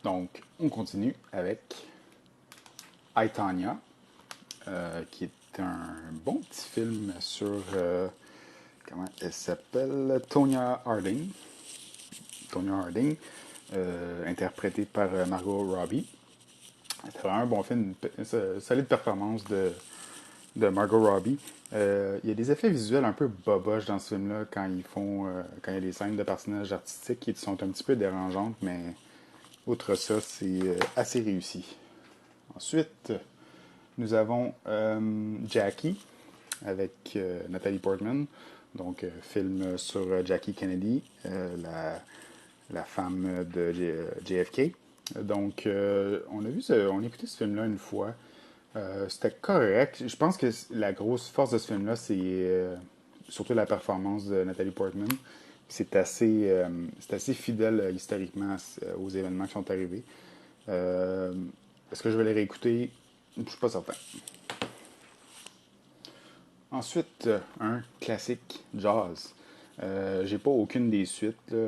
Donc, on continue avec I, Tonya, qui est un bon petit film sur, comment elle s'appelle? Tonya Harding. Tonya Harding, interprétée par Margot Robbie. C'est vraiment un bon film, une solide performance de Margot Robbie. Il y a des effets visuels un peu boboches dans ce film-là quand il y a des scènes de personnages artistiques qui sont un petit peu dérangeantes, mais outre ça, c'est assez réussi. Ensuite, nous avons Jackie avec Nathalie Portman, donc film sur Jackie Kennedy, la femme de JFK. Donc, on a écouté ce film-là une fois. C'était correct. Je pense que la grosse force de ce film-là, c'est surtout la performance de Nathalie Portman. C'est assez fidèle historiquement aux événements qui sont arrivés. Est-ce que je vais les réécouter? Je ne suis pas certain. Ensuite, un classique jazz. J'ai pas aucune des suites. Là.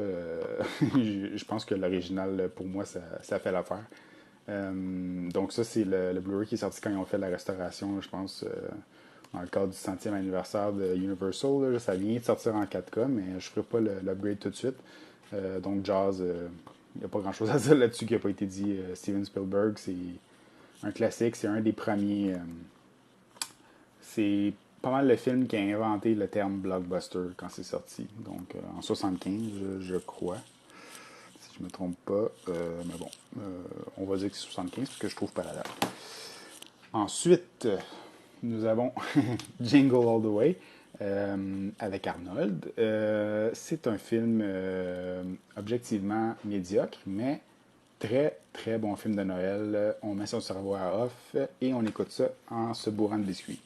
Je pense que l'original, pour moi, ça fait l'affaire. Donc ça, c'est le Blu-ray qui est sorti quand ils ont fait la restauration, je pense, dans le cadre du centième anniversaire de Universal. Là. Ça vient de sortir en 4K, mais je ne ferai pas l'upgrade tout de suite. Donc Jazz, il n'y a pas grand-chose à dire là-dessus qui n'a pas été dit. Steven Spielberg, c'est un classique, c'est un des premiers. C'est pas mal le film qui a inventé le terme blockbuster quand c'est sorti. Donc en 75, je crois. Si je me trompe pas. Mais bon, on va dire que c'est 75 parce que je trouve pas la date. Ensuite, nous avons Jingle All the Way avec Arnold. C'est un film objectivement médiocre, mais très très bon film de Noël. On met son cerveau à off et on écoute ça en se bourrant de biscuits.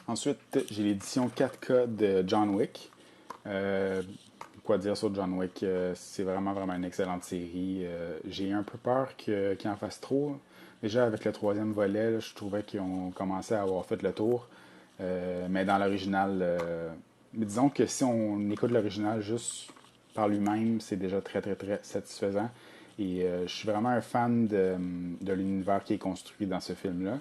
Ensuite, j'ai l'édition 4K de John Wick. Quoi dire sur John Wick? C'est vraiment, vraiment une excellente série. J'ai un peu peur qu'il en fasse trop. Déjà, avec le troisième volet, là, je trouvais qu'ils ont commencé à avoir fait le tour. Mais dans l'original, disons que si on écoute l'original juste par lui-même, c'est déjà très, très, très satisfaisant. Et je suis vraiment un fan de l'univers qui est construit dans ce film-là.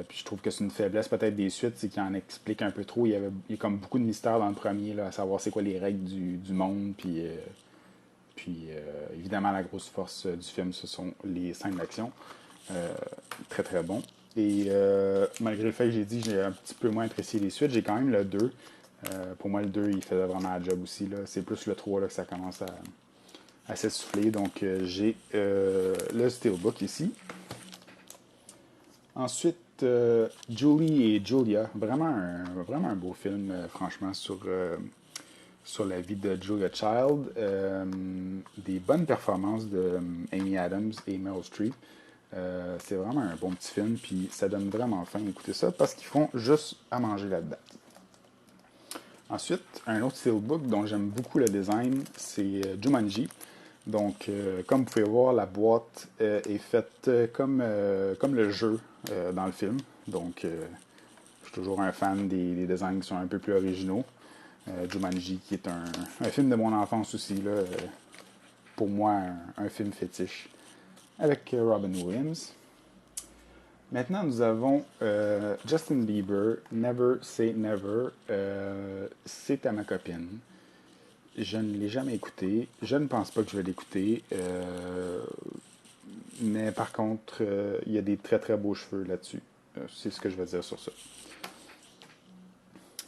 Puis je trouve que c'est une faiblesse peut-être des suites, c'est qu'il en explique un peu trop. Il y a comme beaucoup de mystères dans le premier, là, à savoir c'est quoi les règles du monde. Évidemment, la grosse force du film, ce sont les scènes d'action. Très très bon. Et malgré le fait que j'ai dit que j'ai un petit peu moins apprécié les suites, j'ai quand même le 2. Pour moi, le 2, il faisait vraiment la job aussi. Là. C'est plus le 3 là, que ça commence à s'essouffler. Donc, j'ai le Steelbook ici. Ensuite, Julie et Julia, vraiment un beau film, franchement, sur la vie de Julia Child. Des bonnes performances de Amy Adams et Meryl Streep. C'est vraiment un bon petit film, puis ça donne vraiment faim d'écouter ça parce qu'ils font juste à manger là-dedans. Ensuite, un autre steelbook dont j'aime beaucoup le design, c'est Jumanji. Donc, comme vous pouvez voir, la boîte est faite comme le jeu dans le film. Donc, je suis toujours un fan des designs qui sont un peu plus originaux. Jumanji, qui est un film de mon enfance aussi, là, pour moi, un film fétiche, avec Robin Williams. Maintenant, nous avons Justin Bieber, Never Say Never. C'est à ma copine. Je ne l'ai jamais écouté. Je ne pense pas que je vais l'écouter. Mais par contre, il y a des très très beaux cheveux là-dessus. C'est ce que je vais dire sur ça.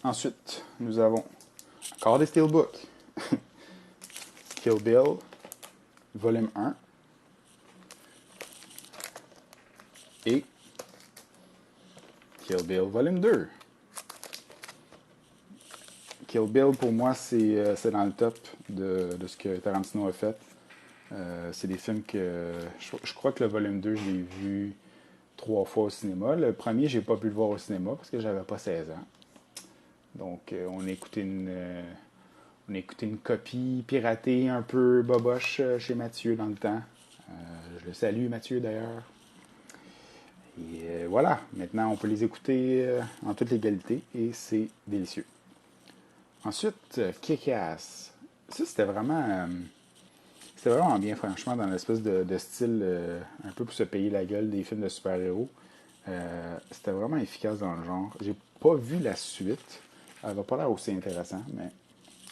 Ensuite, nous avons encore des steelbooks. Kill Bill, volume 1. Et Kill Bill, volume 2. Kill Bill, pour moi, c'est dans le top de ce que Tarantino a fait. C'est des films que... Je crois que le volume 2, je l'ai vu 3 fois au cinéma. Le premier, j'ai pas pu le voir au cinéma parce que j'avais pas 16 ans. Donc, on a écouté une copie piratée un peu boboche chez Mathieu dans le temps. Je le salue, Mathieu, d'ailleurs. Et voilà, maintenant, on peut les écouter en toute légalité et c'est délicieux. Ensuite, Kick-Ass. Ça, c'était vraiment... C'était vraiment bien, franchement, dans l'espèce de style un peu pour se payer la gueule des films de super-héros. C'était vraiment efficace dans le genre. J'ai pas vu la suite. Elle va pas l'air aussi intéressant, mais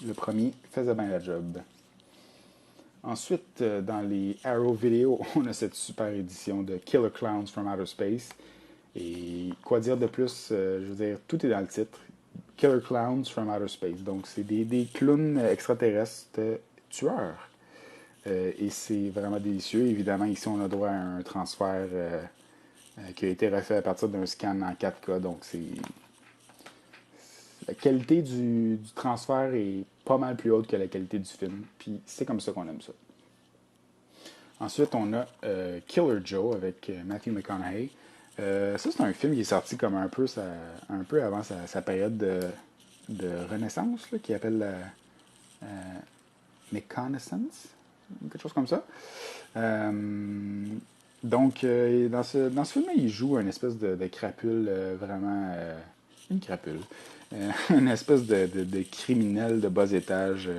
le premier faisait bien la job. Ensuite, dans les Arrow Video, on a cette super édition de Killer Clowns from Outer Space. Et quoi dire de plus? Je veux dire, tout est dans le titre. Killer Clowns from Outer Space. Donc, c'est des clowns extraterrestres tueurs. Et c'est vraiment délicieux. Évidemment, ici, on a droit à un transfert qui a été refait à partir d'un scan en 4K. Donc, c'est la qualité du transfert est pas mal plus haute que la qualité du film. Puis, c'est comme ça qu'on aime ça. Ensuite, on a Killer Joe avec Matthew McConaughey. Ça, c'est un film qui est sorti comme un peu avant sa période de renaissance, là, qui appelle Reconnaissance, quelque chose comme ça. Donc, dans ce film-là, il joue une espèce de crapule vraiment. Une crapule. Une espèce de criminel de bas étage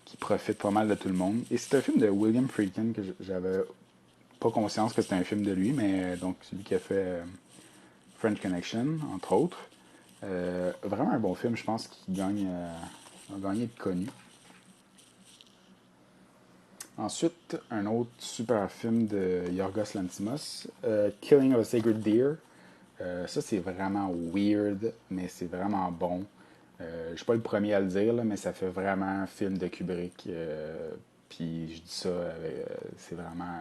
qui profite pas mal de tout le monde. Et c'est un film de William Friedkin que j'avais pas conscience que c'était un film de lui, mais donc celui qui a fait French Connection, entre autres. Vraiment un bon film, je pense, qui a gagné de connu. Ensuite, un autre super film de Yorgos Lanthimos, Killing of a Sacred Deer. Ça, c'est vraiment weird, mais c'est vraiment bon. Je ne suis pas le premier à le dire, là, mais ça fait vraiment film de Kubrick. Puis je dis ça, c'est vraiment.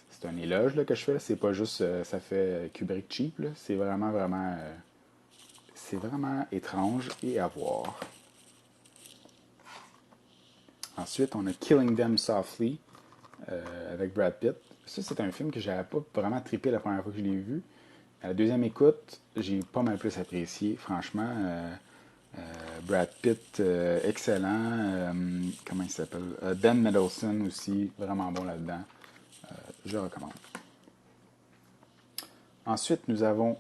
C'est un éloge là, que je fais. C'est pas juste ça fait Kubrick cheap. Là. C'est vraiment, vraiment. C'est vraiment étrange et à voir. Ensuite, on a Killing Them Softly avec Brad Pitt. Ça, c'est un film que j'avais pas vraiment trippé la première fois que je l'ai vu. À la deuxième écoute, j'ai pas mal plus apprécié, franchement. Brad Pitt, excellent. Comment il s'appelle? Ben Mendelsohn aussi, vraiment bon là-dedans. Je recommande. Ensuite, nous avons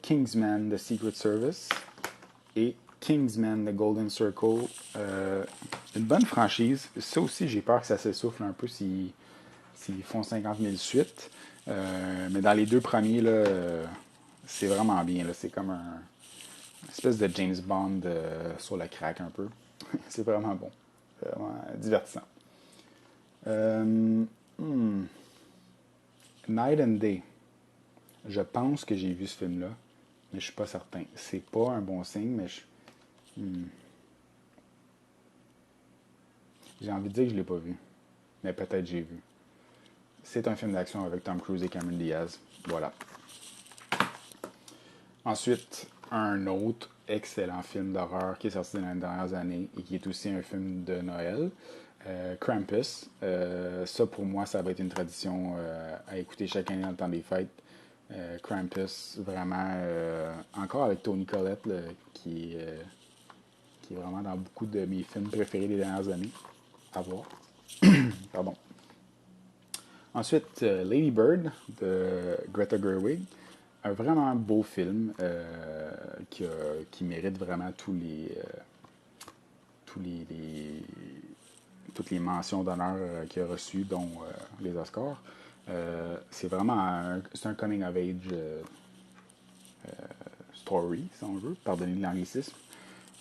Kingsman The Secret Service et Kingsman The Golden Circle. Une bonne franchise. Ça aussi, j'ai peur que ça s'essouffle un peu s'ils font 50 000 suites. Mais dans les deux premiers, là, c'est vraiment bien. Là. C'est comme une espèce de James Bond sur la craque un peu. C'est vraiment bon. Vraiment divertissant. Night and Day. Je pense que j'ai vu ce film-là, mais je suis pas certain. C'est pas un bon signe, mais j'ai envie de dire que je l'ai pas vu. Mais peut-être j'ai vu. C'est un film d'action avec Tom Cruise et Cameron Diaz. Voilà. Ensuite, un autre excellent film d'horreur qui est sorti dans les dernières années et qui est aussi un film de Noël. Krampus. Ça, pour moi, ça va être une tradition à écouter chaque année dans le temps des fêtes. Krampus, vraiment, encore avec Toni Collette, là, qui est vraiment dans beaucoup de mes films préférés des dernières années. À voir. Pardon. Ensuite, Lady Bird de Greta Gerwig. Un vraiment beau film qui mérite vraiment toutes les mentions d'honneur qu'il a reçues, dont les Oscars. C'est vraiment c'est un coming of age story, si on veut, pardonnez l'anglicisme.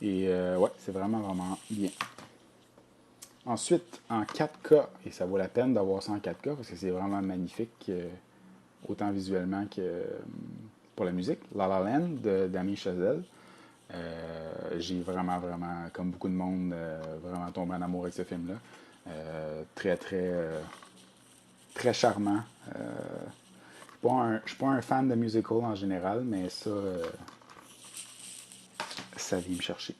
Et ouais, c'est vraiment, vraiment bien. Ensuite, en 4K, et ça vaut la peine d'avoir ça en 4K parce que c'est vraiment magnifique, autant visuellement que pour la musique. La La Land de Damien Chazelle. J'ai vraiment, vraiment, comme beaucoup de monde, vraiment tombé en amour avec ce film-là. Très, très, très charmant. Je suis pas un fan de musical en général, mais ça vient me chercher.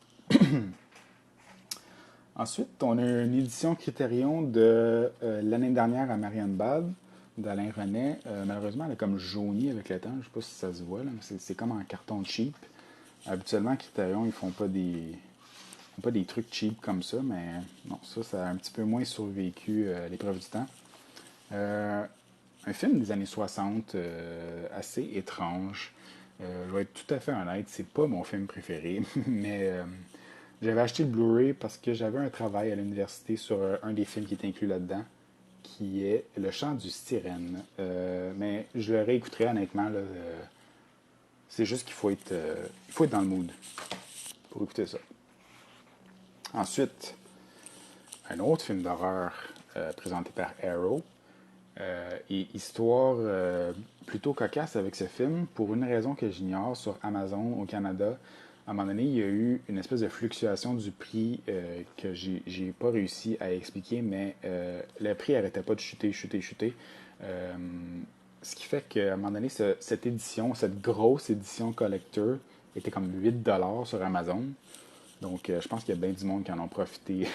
Ensuite, on a une édition Criterion de l'année dernière à Marianne Bad, d'Alain Renet. Malheureusement, elle est comme jaunie avec le temps. Je ne sais pas si ça se voit, là, mais c'est comme en carton cheap. Habituellement, Criterion, ils font pas des trucs cheap comme ça, mais non, ça a un petit peu moins survécu l'épreuve du temps. Un film des années 60, assez étrange. Je vais être tout à fait honnête, c'est pas mon film préféré, mais J'avais acheté le Blu-ray parce que j'avais un travail à l'université sur un des films qui est inclus là-dedans, qui est Le chant du sirène. Mais je le réécouterai honnêtement. Là, c'est juste il faut être dans le mood pour écouter ça. Ensuite, un autre film d'horreur présenté par Arrow. Et histoire plutôt cocasse avec ce film, pour une raison que j'ignore, sur Amazon au Canada. À un moment donné, il y a eu une espèce de fluctuation du prix que j'ai pas réussi à expliquer, mais le prix arrêtait pas de chuter, chuter, chuter. Euh, Ce qui fait qu'à un moment donné, cette édition, cette grosse édition collector, était comme 8$ sur Amazon. Donc, je pense qu'il y a bien du monde qui en ont profité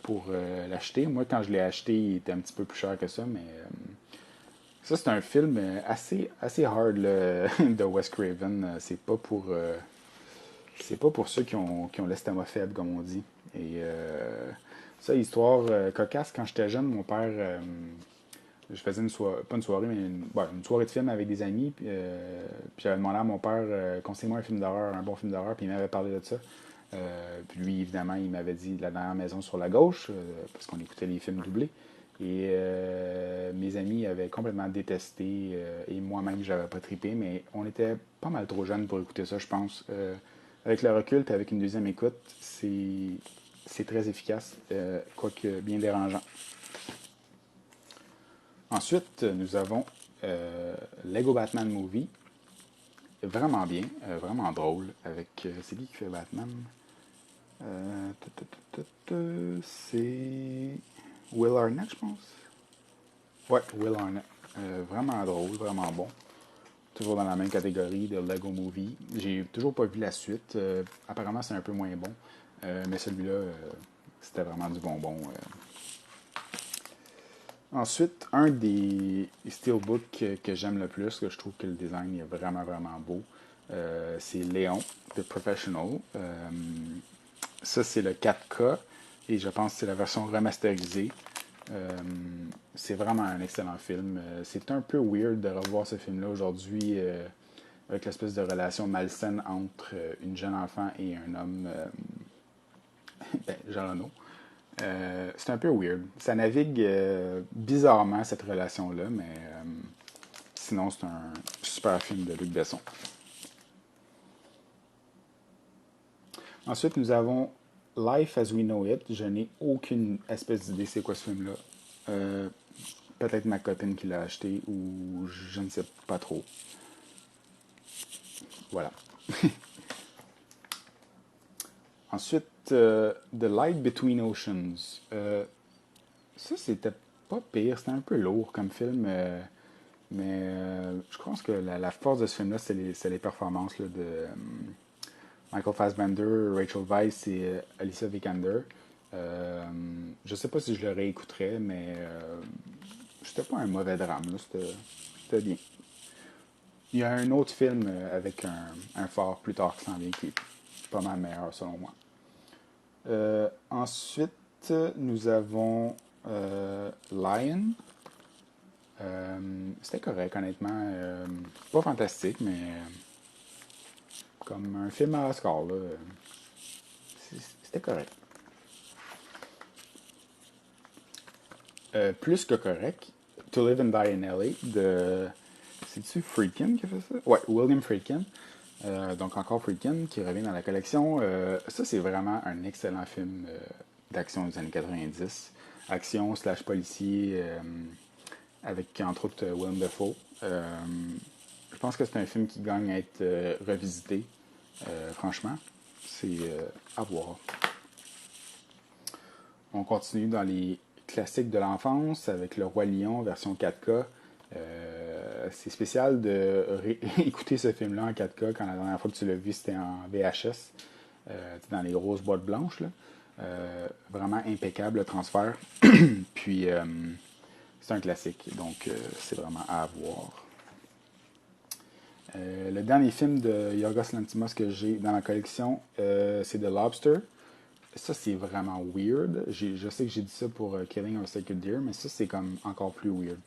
pour l'acheter. Moi, quand je l'ai acheté, il était un petit peu plus cher que ça, mais ça, c'est un film assez hard là, de Wes Craven. C'est pas pour ceux qui ont l'estomac faible, comme on dit. Et ça, histoire cocasse, quand j'étais jeune, mon père, je faisais une soirée, pas une soirée, mais une soirée de film avec des amis. Puis j'avais demandé à mon père, conseille-moi un film d'horreur, un bon film d'horreur, puis il m'avait parlé de ça. Puis lui, évidemment, il m'avait dit La dernière maison sur la gauche, parce qu'on écoutait les films doublés. Et mes amis avaient complètement détesté, et moi-même, j'avais pas trippé, mais on était pas mal trop jeunes pour écouter ça, je pense. Avec le recul, puis avec une deuxième écoute, c'est très efficace, quoique bien dérangeant. Ensuite, nous avons Lego Batman Movie. Vraiment bien, vraiment drôle. Avec. C'est qui fait Batman? C'est Will Arnett, je pense. Ouais, Will Arnett. Vraiment drôle, vraiment bon. Toujours dans la même catégorie de Lego Movie. J'ai toujours pas vu la suite. Apparemment, c'est un peu moins bon. Mais celui-là, c'était vraiment du bonbon. Ensuite, un des steelbooks que j'aime le plus, que je trouve que le design est vraiment, vraiment beau, c'est Léon, The Professional. Ça, c'est le 4K et je pense que c'est la version remasterisée. Euh, c'est vraiment un excellent film. C'est un peu weird de revoir ce film-là aujourd'hui avec l'espèce de relation malsaine entre une jeune enfant et un homme, Jean Reno. C'est un peu weird. Ça navigue bizarrement, cette relation-là, mais sinon, c'est un super film de Luc Besson. Ensuite, nous avons Life as We Know It. Je n'ai aucune espèce d'idée c'est quoi ce film-là. Euh, Peut-être ma copine qui l'a acheté ou je ne sais pas trop. Voilà. Ensuite, The Light Between Oceans. Ça, c'était pas pire. C'était un peu lourd comme film. Mais je pense que la force de ce film-là, c'est les performances là, de Michael Fassbender, Rachel Weisz et Alicia Vikander. Je sais pas si je le réécouterais, mais c'était pas un mauvais drame. C'était bien. Il y a un autre film avec un phare plus tard qui s'en vient qui est pas mal meilleur selon moi. Ensuite, nous avons Lion. C'était correct, honnêtement. Pas fantastique, mais comme un film à Oscar, là, c'était correct. Plus que correct, To Live and Die in LA de. C'est-tu Friedkin qui a fait ça? Ouais, William Friedkin. Donc encore Friedkin qui revient dans la collection. Ça, c'est vraiment un excellent film d'action des années 90. Action slash policier avec entre autres Willem Dafoe. Je pense que c'est un film qui gagne à être revisité. Franchement, c'est à voir. On continue dans les classiques de l'enfance avec Le Roi Lion version 4K. C'est spécial de écouter ce film-là en 4K quand la dernière fois que tu l'as vu c'était en VHS, dans les grosses boîtes blanches. Là. Vraiment impeccable le transfert. Puis c'est un classique, donc c'est vraiment à voir. Le dernier film de Yorgos Lanthimos que j'ai dans ma collection, c'est The Lobster. Ça, c'est vraiment weird. Je sais que j'ai dit ça pour Killing of a Sacred Deer, mais ça, c'est comme encore plus weird.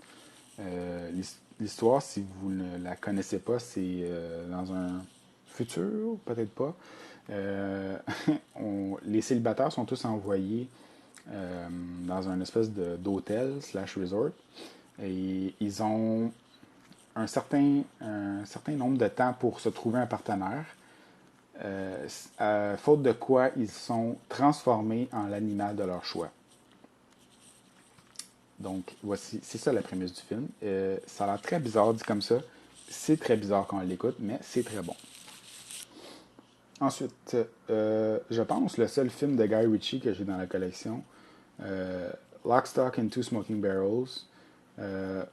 L'histoire, si vous ne la connaissez pas, c'est dans un futur, peut-être pas, Euh, les célibataires sont tous envoyés dans un espèce d'hôtel slash resort et ils ont un certain nombre de temps pour se trouver un partenaire, faute de quoi ils sont transformés en l'animal de leur choix. Donc, voici, c'est ça la prémisse du film. Ça a l'air très bizarre dit comme ça. C'est très bizarre quand on l'écoute, mais c'est très bon. Ensuite, je pense le seul film de Guy Ritchie que j'ai dans la collection, Lock, Stock and Two Smoking Barrels.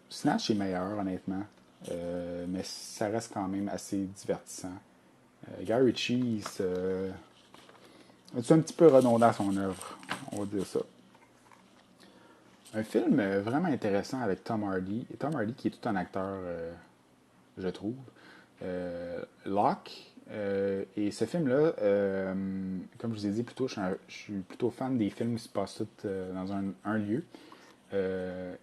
Snatch est meilleur, honnêtement, mais ça reste quand même assez divertissant. Guy Ritchie, c'est un petit peu redondant son œuvre, on va dire ça. Un film vraiment intéressant avec Tom Hardy. Et Tom Hardy qui est tout un acteur, je trouve. Locke. Et ce film-là, comme je vous ai dit plus tôt, je suis plutôt fan des films qui se passent tous dans un lieu.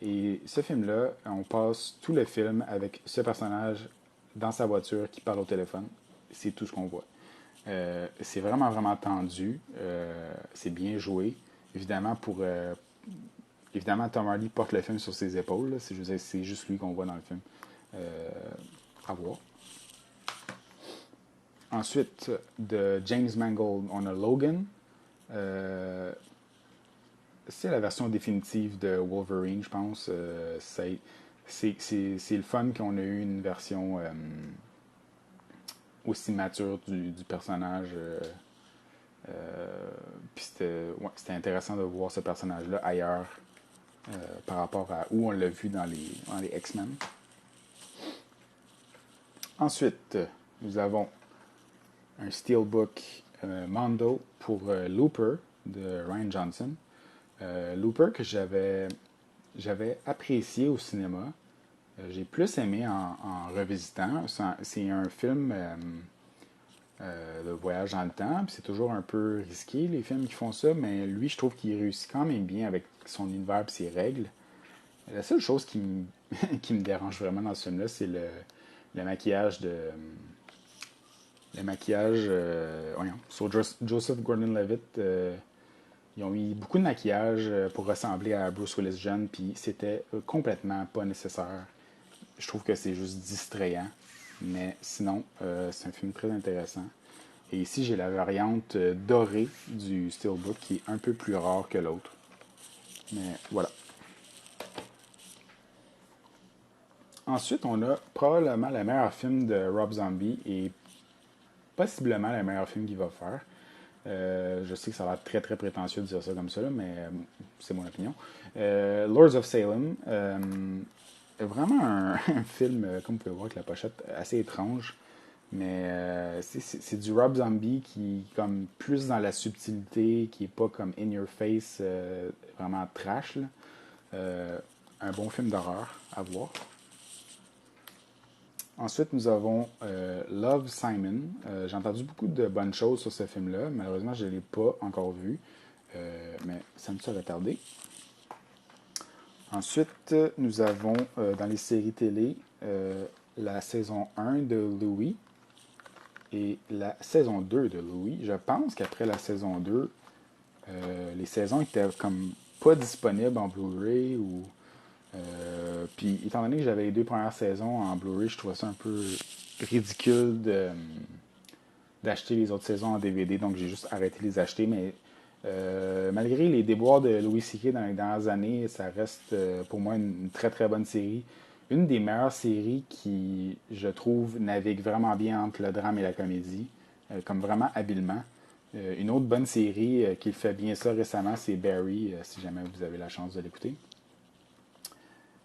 Et ce film-là, on passe tout le film avec ce personnage dans sa voiture qui parle au téléphone. C'est tout ce qu'on voit. C'est vraiment, vraiment tendu. C'est bien joué. Évidemment, évidemment, Tom Hardy porte le film sur ses épaules. Là. C'est juste lui qu'on voit dans le film. À voir. Ensuite, de James Mangold, on a Logan. C'est la version définitive de Wolverine, je pense. C'est le fun qu'on a eu une version aussi mature du personnage. Puis c'était intéressant de voir ce personnage-là ailleurs par rapport à où on l'a vu dans les X-Men. Ensuite, nous avons un Steelbook Mondo pour Looper de Rian Johnson. Looper que j'avais apprécié au cinéma. J'ai plus aimé en revisitant. C'est un film de voyage dans le temps. C'est toujours un peu risqué, les films qui font ça, mais lui, je trouve qu'il réussit quand même bien avec son univers et ses règles. La seule chose qui me dérange vraiment dans ce film-là, c'est le maquillage de. Le maquillage sur Joseph Gordon-Levitt. Ils ont mis beaucoup de maquillage pour ressembler à Bruce Willis jeune, puis c'était complètement pas nécessaire. Je trouve que c'est juste distrayant. Mais sinon, c'est un film très intéressant. Et ici, j'ai la variante dorée du Steelbook qui est un peu plus rare que l'autre. Mais voilà. Ensuite, on a probablement le meilleur film de Rob Zombie et possiblement le meilleur film qu'il va faire. Je sais que ça a l'air très très prétentieux de dire ça comme ça, là, mais c'est mon opinion. Lords of Salem, vraiment un film, comme vous pouvez voir avec la pochette, assez étrange. Mais c'est du Rob Zombie qui est comme plus dans la subtilité, qui est pas comme in your face, vraiment trash. Là. Un bon film d'horreur à voir. Ensuite, nous avons Love, Simon. J'ai entendu beaucoup de bonnes choses sur ce film-là. Malheureusement, je ne l'ai pas encore vu. Mais ça me serait tardé. Ensuite, nous avons dans les séries télé la saison 1 de Louis et la saison 2 de Louis. Je pense qu'après la saison 2, les saisons étaient comme pas disponibles en Blu-ray ou puis, étant donné que j'avais les deux premières saisons en Blu-ray, je trouvais ça un peu ridicule d'acheter les autres saisons en DVD, donc j'ai juste arrêté de les acheter. Mais malgré les déboires de Louis C.K. dans les dernières années, ça reste pour moi une très très bonne série. Une des meilleures séries qui, je trouve, navigue vraiment bien entre le drame et la comédie, comme vraiment habilement. Une autre bonne série qui fait bien ça récemment, c'est Barry, si jamais vous avez la chance de l'écouter.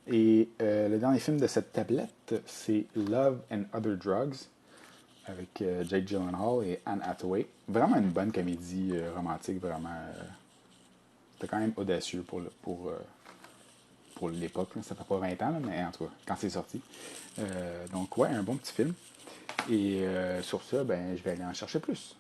Et le dernier film de cette tablette, c'est Love and Other Drugs, avec Jake Gyllenhaal et Anne Hathaway. Vraiment une bonne comédie romantique, vraiment. C'était quand même audacieux pour l'époque. Là. Ça fait pas 20 ans, là, mais en tout cas, quand c'est sorti. Donc ouais, un bon petit film. Et sur ça, ben, je vais aller en chercher plus.